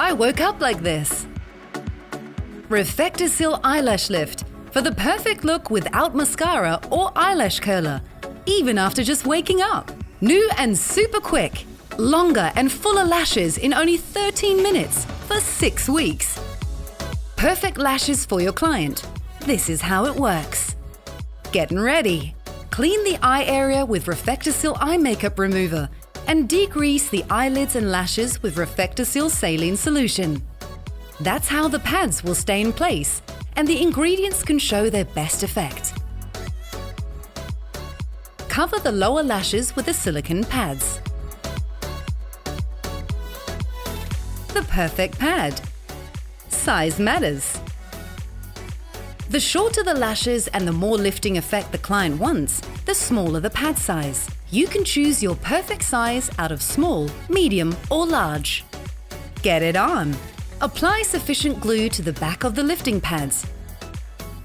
I woke up like this. RefectoCil Eyelash Lift for the perfect look without mascara or eyelash curler, even after just waking up. New and super quick. Longer and fuller lashes in only 13 minutes for 6 weeks. Perfect lashes for your client. This is how it works. Getting ready. Clean the eye area with RefectoCil Eye Makeup Remover and degrease the eyelids and lashes with RefectoCil Saline solution. That's how the pads will stay in place and the ingredients can show their best effect. Cover the lower lashes with the silicone pads. The perfect pad. Size matters. The shorter the lashes and the more lifting effect the client wants, the smaller the pad size. You can choose your perfect size out of small, medium, or large. Get it on. Apply sufficient glue to the back of the lifting pads.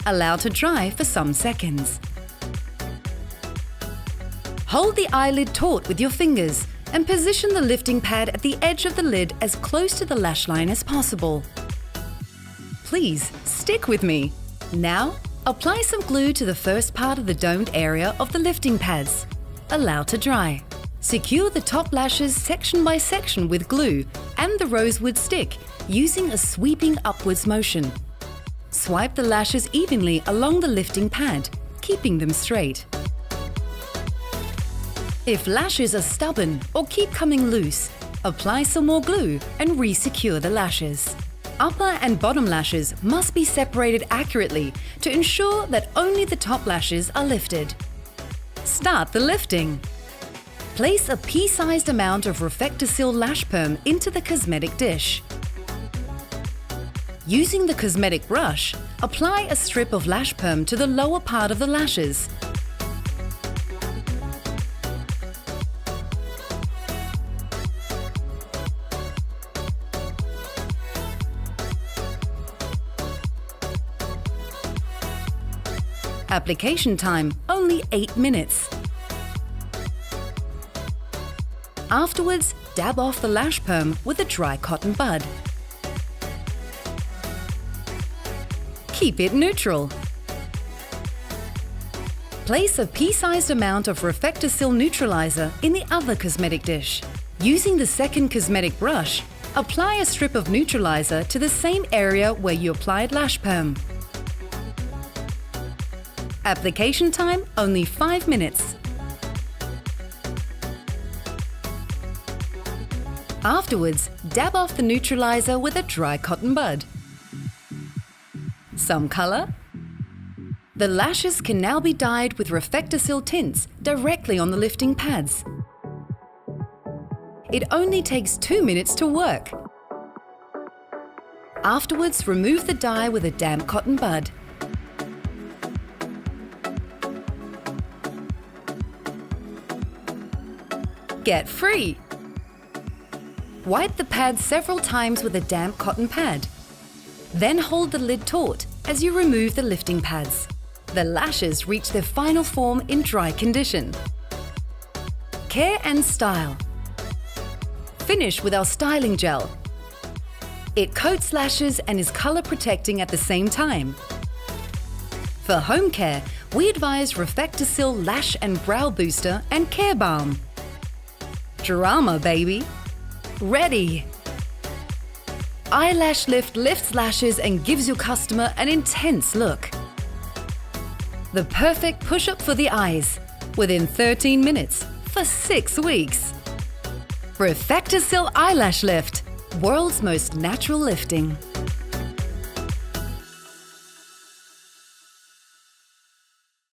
Allow to dry for some seconds. Hold the eyelid taut with your fingers and position the lifting pad at the edge of the lid as close to the lash line as possible. Please stick with me. Now, apply some glue to the first part of the domed area of the lifting pads. Allow to dry. Secure the top lashes section by section with glue and the rosewood stick using a sweeping upwards motion. Swipe the lashes evenly along the lifting pad, keeping them straight. If lashes are stubborn or keep coming loose, apply some more glue and re-secure the lashes. Upper and bottom lashes must be separated accurately to ensure that only the top lashes are lifted. Start the lifting. Place a pea-sized amount of RefectoCil Lash Perm into the cosmetic dish. Using the cosmetic brush, apply a strip of lash perm to the lower part of the lashes. Application time, only 8 minutes. Afterwards, dab off the lash perm with a dry cotton bud. Keep it neutral. Place a pea-sized amount of RefectoCil neutralizer in the other cosmetic dish. Using the second cosmetic brush, apply a strip of neutralizer to the same area where you applied lash perm. Application time, only 5 minutes. Afterwards, dab off the neutralizer with a dry cotton bud. Some color? The lashes can now be dyed with RefectoCil tints directly on the lifting pads. It only takes 2 minutes to work. Afterwards, remove the dye with a damp cotton bud. Get free! Wipe the pad several times with a damp cotton pad. Then hold the lid taut as you remove the lifting pads. The lashes reach their final form in dry condition. Care and style. Finish with our styling gel. It coats lashes and is color protecting at the same time. For home care, we advise RefectoCil Lash and Brow Booster and Care Balm. Drama, baby! Ready! Eyelash Lift lifts lashes and gives your customer an intense look. The perfect push-up for the eyes, within 13 minutes for 6 weeks. RefectoCil Eyelash Lift, world's most natural lifting.